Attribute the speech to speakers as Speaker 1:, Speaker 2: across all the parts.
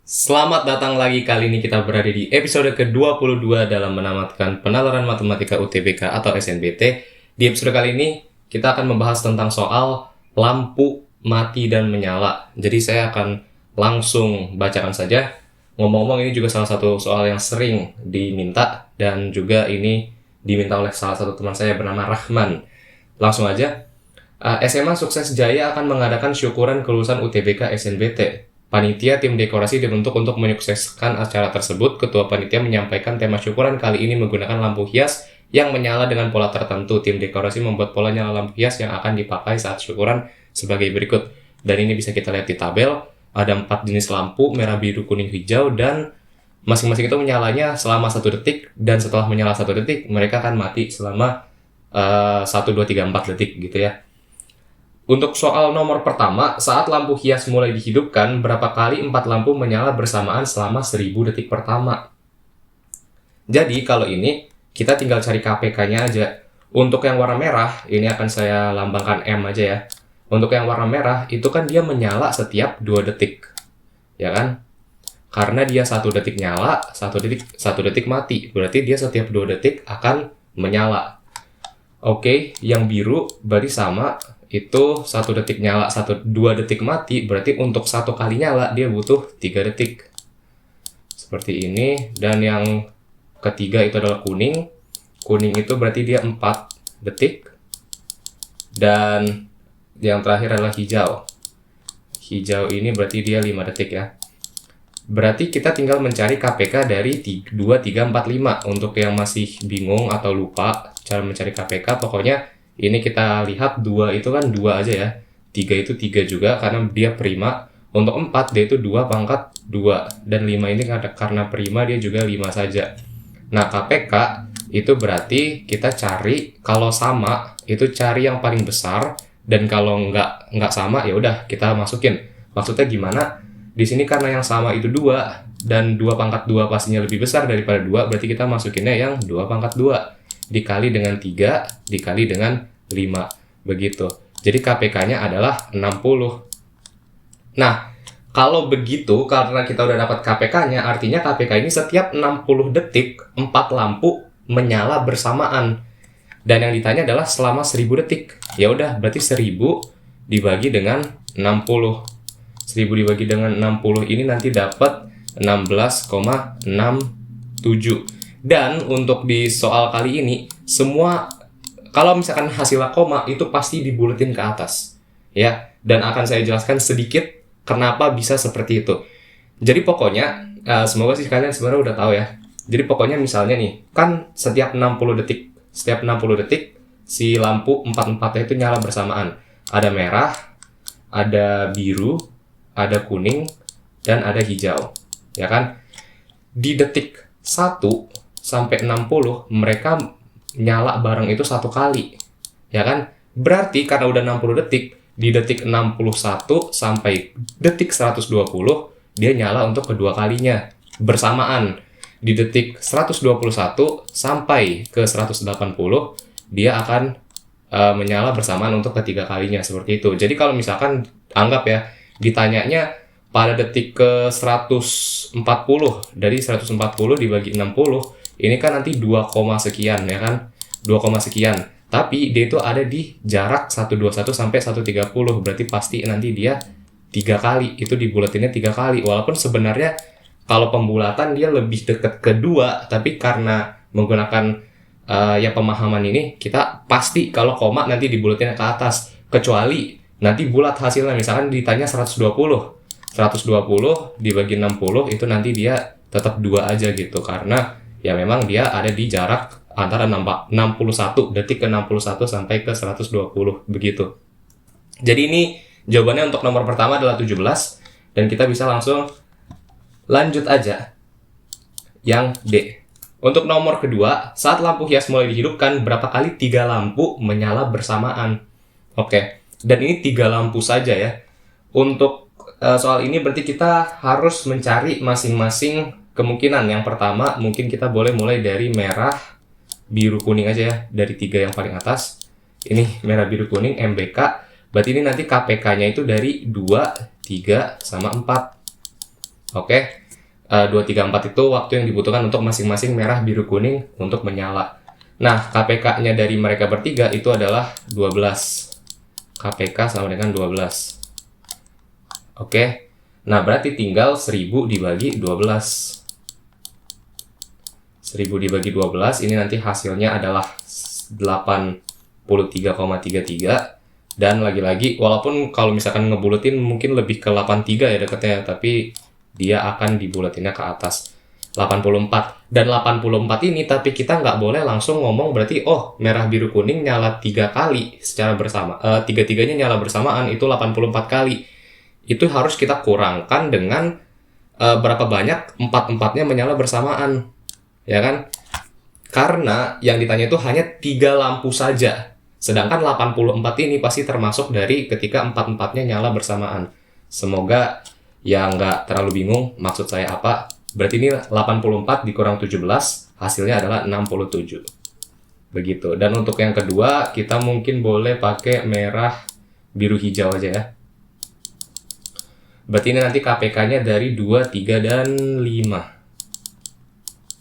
Speaker 1: Selamat datang lagi, kali ini kita berada di episode ke-22 dalam menamatkan penalaran matematika UTBK atau SNBT. Di episode kali ini kita akan membahas tentang soal lampu mati dan menyala. Jadi saya akan langsung bacakan saja. Ngomong-ngomong, ini juga salah satu soal yang sering diminta dan juga ini diminta oleh salah satu teman saya bernama Rahman. Langsung aja. SMA Sukses Jaya akan mengadakan syukuran kelulusan UTBK SNBT. Panitia tim dekorasi dibentuk untuk menyukseskan acara tersebut. Ketua panitia menyampaikan tema syukuran kali ini menggunakan lampu hias yang menyala dengan pola tertentu. Tim dekorasi membuat pola nyala lampu hias yang akan dipakai saat syukuran sebagai berikut. Dan ini bisa kita lihat di tabel. Ada 4 jenis lampu, merah, biru, kuning, hijau, dan masing-masing itu menyalanya selama 1 detik. Dan setelah menyala 1 detik, mereka akan mati selama 1, 2, 3, 4 detik gitu ya. Untuk soal nomor pertama, saat lampu hias mulai dihidupkan, berapa kali 4 lampu menyala bersamaan selama 1000 detik pertama? Jadi kalau ini, kita tinggal cari KPK-nya aja. Untuk yang warna merah, ini akan saya lambangkan M aja ya. Untuk yang warna merah, itu kan dia menyala setiap 2 detik. Ya kan? Karena dia 1 detik nyala, 1 detik mati. Berarti dia setiap 2 detik akan menyala. Oke, yang biru berarti sama. Itu 1 detik nyala, 2 detik mati, berarti untuk 1 kali nyala dia butuh 3 detik. Seperti ini. Dan yang ketiga itu adalah kuning. Kuning itu berarti dia 4 detik. Dan yang terakhir adalah hijau. Hijau ini berarti dia 5 detik ya. Berarti kita tinggal mencari KPK dari 2, 3, 4, 5. Untuk yang masih bingung atau lupa cara mencari KPK, pokoknya ini kita lihat 2 itu kan 2 aja ya. 3 itu 3 juga karena dia prima. Untuk 4 dia itu 2 pangkat 2. Dan 5 ini karena prima dia juga 5 saja. Nah, KPK itu berarti kita cari kalau sama itu cari yang paling besar, dan kalau nggak sama ya udah kita masukin. Maksudnya gimana? Di sini karena yang sama itu 2 dan 2 pangkat 2 pastinya lebih besar daripada 2, berarti kita masukinnya yang 2 pangkat 2 dikali dengan 3 dikali dengan 5 begitu. Jadi KPK-nya adalah 60. Nah, kalau begitu karena kita udah dapat KPK-nya, artinya KPK ini setiap 60 detik 4 lampu menyala bersamaan. Dan yang ditanya adalah selama 1000 detik. Ya udah, berarti 1000 dibagi dengan 60. 1000 dibagi dengan 60 ini nanti dapat 16,67. Dan untuk di soal kali ini, semua kalau misalkan hasilnya koma itu pasti dibuletin ke atas ya. Dan akan saya jelaskan sedikit kenapa bisa seperti itu. Jadi pokoknya semoga sih kalian sebenarnya udah tahu ya. Jadi pokoknya misalnya nih, kan setiap 60 detik si lampu 4-4 itu nyala bersamaan. Ada merah, ada biru, ada kuning, dan ada hijau. Ya kan? Di detik 1 sampai 60 mereka nyala bareng itu 1 kali. Ya kan? Berarti karena udah 60 detik, di detik 61 sampai detik 120 dia nyala untuk kedua kalinya bersamaan. Di detik 121 sampai ke 180 dia akan menyala bersamaan untuk ketiga kalinya, seperti itu. Jadi kalau misalkan anggap ya ditanyanya pada detik ke 140, dari 140 dibagi 60 ini kan nanti 2, sekian ya kan, 2, sekian. Tapi dia itu ada di jarak 121 sampai 130, berarti pasti nanti dia 3 kali, itu dibuletinnya 3 kali. Walaupun sebenarnya kalau pembulatan dia lebih dekat ke 2, tapi karena menggunakan ya pemahaman ini, kita pasti kalau koma nanti dibuletinnya ke atas. Kecuali nanti bulat hasilnya, misalkan ditanya 120 dibagi 60 itu nanti dia tetap 2 aja gitu, karena ya memang dia ada di jarak antara 61 detik ke 61 sampai ke 120 begitu. Jadi ini jawabannya untuk nomor pertama adalah 17, dan kita bisa langsung lanjut aja yang D. Untuk nomor kedua, saat lampu hias mulai dihidupkan, berapa kali 3 lampu menyala bersamaan? Oke, dan ini 3 lampu saja ya. Untuk soal ini berarti kita harus mencari masing-masing kemungkinan. Yang pertama, mungkin kita boleh mulai dari merah, biru, kuning aja ya. Dari 3 yang paling atas. Ini merah, biru, kuning, MBK. Berarti ini nanti KPK-nya itu dari 2, 3, sama 4. Oke. 2, 3, 4 itu waktu yang dibutuhkan untuk masing-masing merah, biru, kuning untuk menyala. Nah, KPK-nya dari mereka bertiga itu adalah 12. KPK sama dengan 12. Oke. Nah, berarti tinggal 1000 dibagi 12. 1000 dibagi 12, ini nanti hasilnya adalah 83,33. Dan lagi-lagi, walaupun kalau misalkan ngebuletin mungkin lebih ke 83 ya deketnya, tapi dia akan dibulatinnya ke atas 84. Dan 84 ini, tapi kita nggak boleh langsung ngomong berarti, oh merah, biru, kuning nyala 3 kali secara bersama. Tiga-tiganya nyala bersamaan, itu 84 kali. Itu harus kita kurangkan dengan berapa banyak empat-empatnya menyala bersamaan. Ya kan? Karena yang ditanya itu hanya 3 lampu saja. Sedangkan 84 ini pasti termasuk dari ketika empat-empatnya nyala bersamaan. Semoga ya nggak terlalu bingung maksud saya apa. Berarti ini 84 dikurang 17, hasilnya adalah 67. Begitu. Dan untuk yang kedua, kita mungkin boleh pakai merah, biru, hijau aja ya. Berarti ini nanti KPK-nya dari 2, 3, dan 5.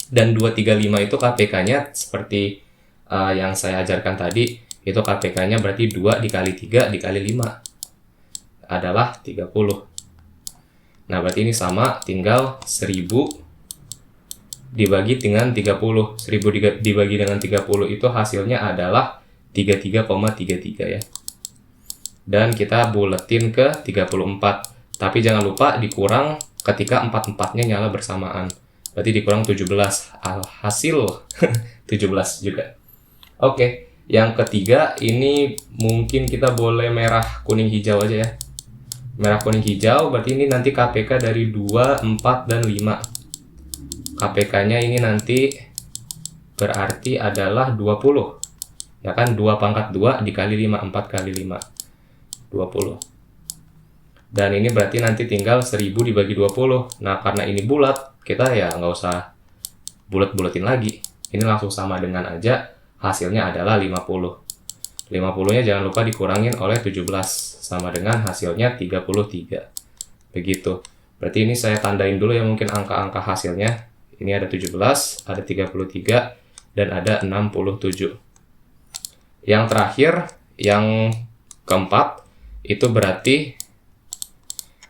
Speaker 1: Dan 2, 3, 5 itu KPK-nya seperti yang saya ajarkan tadi. Itu KPK-nya berarti 2 dikali 3 dikali 5 adalah 30. Nah, berarti ini sama, tinggal 1000 dibagi dengan 30. 1000 dibagi dengan 30 itu hasilnya adalah 33,33 ya. Dan kita buletin ke 34. Tapi jangan lupa dikurang ketika empat-empatnya nyala bersamaan. Berarti dikurang 17. Hasil 17 juga. Oke. Yang ketiga, ini mungkin kita boleh merah, kuning, hijau aja ya. Merah, kuning, hijau, berarti ini nanti KPK dari 2, 4, dan 5. KPK-nya ini nanti berarti adalah 20. Ya kan, 2 pangkat 2 dikali 5, 4 kali 5. 20. Dan ini berarti nanti tinggal 1000 dibagi 20. Nah, karena ini bulat, kita ya nggak usah bulet-buletin lagi. Ini langsung sama dengan aja. Hasilnya adalah 50. 50-nya jangan lupa dikurangin oleh 17. Sama dengan hasilnya 33. Begitu. Berarti ini saya tandain dulu ya mungkin angka-angka hasilnya. Ini ada 17, ada 33, dan ada 67. Yang terakhir, yang keempat, itu berarti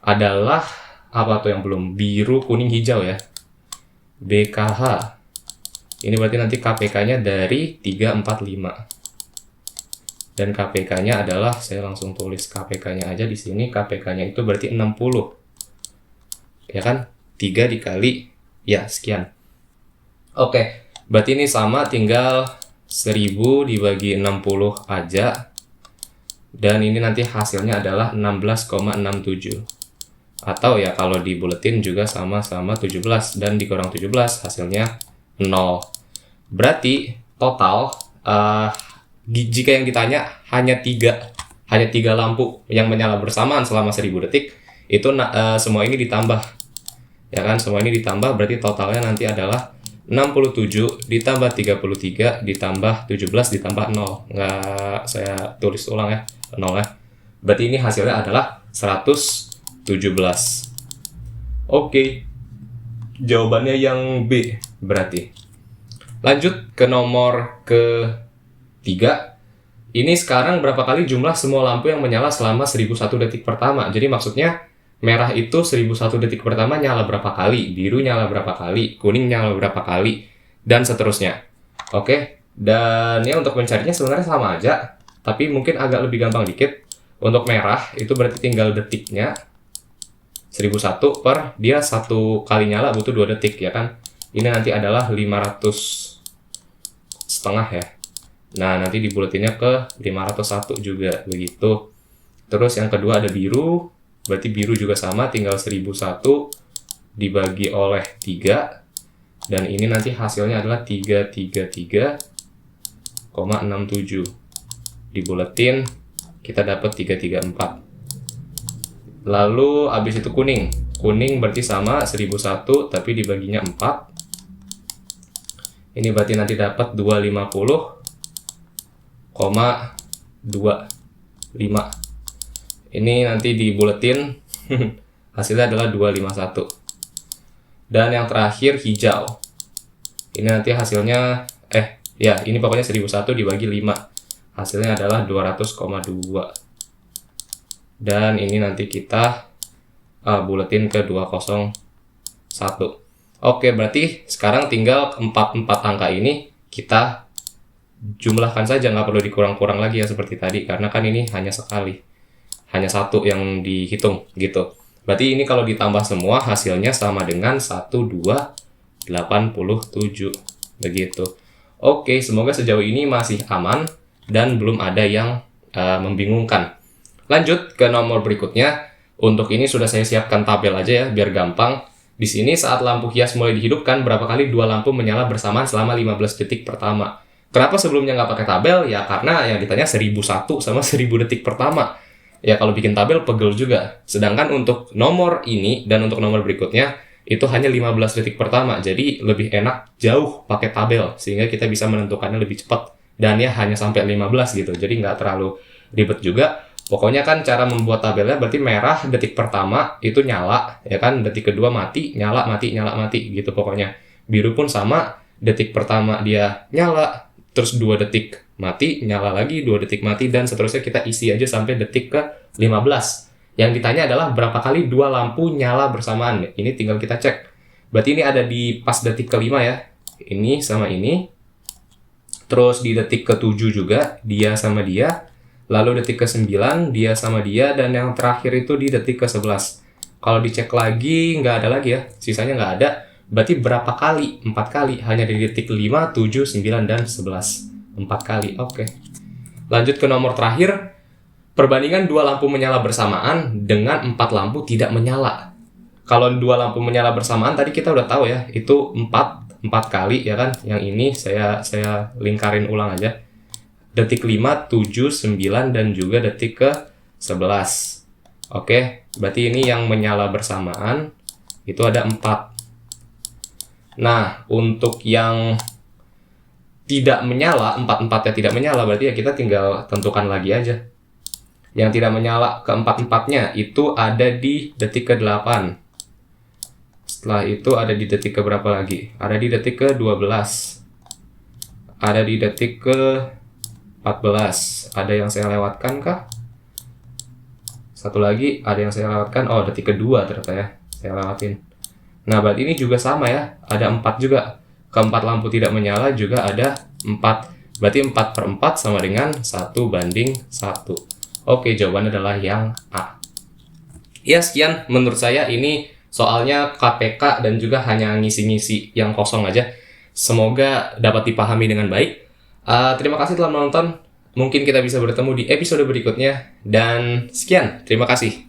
Speaker 1: adalah apa tuh yang belum? Biru, kuning, hijau ya. BKH. Ini berarti nanti KPK-nya dari 3, 4, 5. Dan KPK-nya adalah, saya langsung tulis KPK-nya aja di sini. KPK-nya itu berarti 60. Ya kan? 3 dikali, ya sekian. Oke, berarti ini sama, tinggal 1000 dibagi 60 aja. Dan ini nanti hasilnya adalah 16,67. Atau ya kalau dibuletin juga sama-sama 17. Dan dikurang 17 hasilnya 0. Berarti total jika yang ditanya hanya 3 lampu yang menyala bersamaan selama 1000 detik, itu semua ini ditambah. Ya kan, semua ini ditambah berarti totalnya nanti adalah 67 ditambah 33 ditambah 17 ditambah 0. Nggak saya tulis ulang ya, 0 ya. Berarti ini hasilnya adalah 117. Oke. Jawabannya yang B berarti. Lanjut ke nomor ketiga. Ini sekarang berapa kali jumlah semua lampu yang menyala selama 1001 detik pertama. Jadi maksudnya merah itu 1001 detik pertama nyala berapa kali, biru nyala berapa kali, kuning nyala berapa kali, dan seterusnya. Oke, dan ya untuk mencarinya sebenarnya sama aja, tapi mungkin agak lebih gampang dikit. Untuk merah itu berarti tinggal detiknya 1001 per dia 1 kali nyala butuh 2 detik ya kan. Ini nanti adalah 500 setengah ya. Nah nanti dibuletinnya ke 501 juga begitu. Terus yang kedua ada biru, berarti biru juga sama, tinggal 1001 dibagi oleh 3. Dan ini nanti hasilnya adalah 333,67. Dibuletin kita dapat 334. Lalu habis itu kuning. Kuning berarti sama 1001 tapi dibaginya 4. Ini berarti nanti dapat 250,25. Ini nanti dibuletin hasilnya adalah 251. dan yang terakhir hijau. Ini nanti hasilnya, ini pokoknya 1001 dibagi 5. Hasilnya adalah 200,2. Dan ini nanti kita buletin ke 201. Oke, berarti sekarang tinggal 4 angka ini kita jumlahkan saja, nggak perlu dikurang-kurang lagi ya seperti tadi, karena kan ini hanya sekali, hanya satu yang dihitung gitu. Berarti ini kalau ditambah semua hasilnya sama dengan 1287 begitu. Oke, semoga sejauh ini masih aman dan belum ada yang membingungkan. Lanjut ke nomor berikutnya. Untuk ini sudah saya siapkan tabel aja ya biar gampang. Di sini saat lampu hias mulai dihidupkan, berapa kali dua lampu menyala bersamaan selama 15 detik pertama. Kenapa sebelumnya nggak pakai tabel? Ya karena yang ditanya 1001 sama 1000 detik pertama. Ya kalau bikin tabel pegel juga. Sedangkan untuk nomor ini dan untuk nomor berikutnya itu hanya 15 detik pertama. Jadi lebih enak jauh pakai tabel sehingga kita bisa menentukannya lebih cepat. Dan ya hanya sampai 15 gitu. Jadi nggak terlalu ribet juga. Pokoknya kan cara membuat tabelnya berarti merah detik pertama itu nyala, ya kan, detik kedua mati, nyala, mati, nyala, mati gitu pokoknya. Biru pun sama, detik pertama dia nyala, terus 2 detik mati, nyala lagi, 2 detik mati, dan seterusnya kita isi aja sampai detik ke 15. Yang ditanya adalah berapa kali 2 lampu nyala bersamaan. Ini tinggal kita cek. Berarti ini ada di pas detik ke-5 ya. Ini sama ini. Terus di detik ke-7 juga, dia sama dia. Lalu detik ke-9 dia sama dia, dan yang terakhir itu di detik ke-11. Kalau dicek lagi nggak ada lagi ya, sisanya nggak ada. Berarti berapa kali? 4 kali, hanya di detik 5, 7, 9, dan 11. 4 kali, oke. Lanjut ke nomor terakhir. Perbandingan 2 lampu menyala bersamaan dengan 4 lampu tidak menyala. Kalau 2 lampu menyala bersamaan tadi kita udah tahu ya, itu 4 kali ya kan. Yang ini saya lingkarin ulang aja. Detik 5, 7, 9, dan juga detik ke-11. Oke, berarti ini yang menyala bersamaan itu ada 4. Nah, untuk yang tidak menyala, 4-4-nya tidak menyala, berarti ya kita tinggal tentukan lagi aja. Yang tidak menyala ke-4-4-nya itu ada di detik ke-8. Setelah itu ada di detik ke-berapa lagi? Ada di detik ke-12. Ada di detik ke-14. Ada yang saya lewatkan kah? Satu lagi ada yang saya lewatkan. Oh, detik kedua ternyata ya. Saya lewatin. Nah, berarti ini juga sama ya. Ada 4 juga. Keempat lampu tidak menyala juga ada 4. Berarti 4/4 sama dengan 1/1. Oke, jawabannya adalah yang A. Ya, sekian menurut saya ini soalnya KPK dan juga hanya ngisi-ngisi yang kosong aja. Semoga dapat dipahami dengan baik. Terima kasih telah menonton. Mungkin kita bisa bertemu di episode berikutnya. Dan sekian, terima kasih.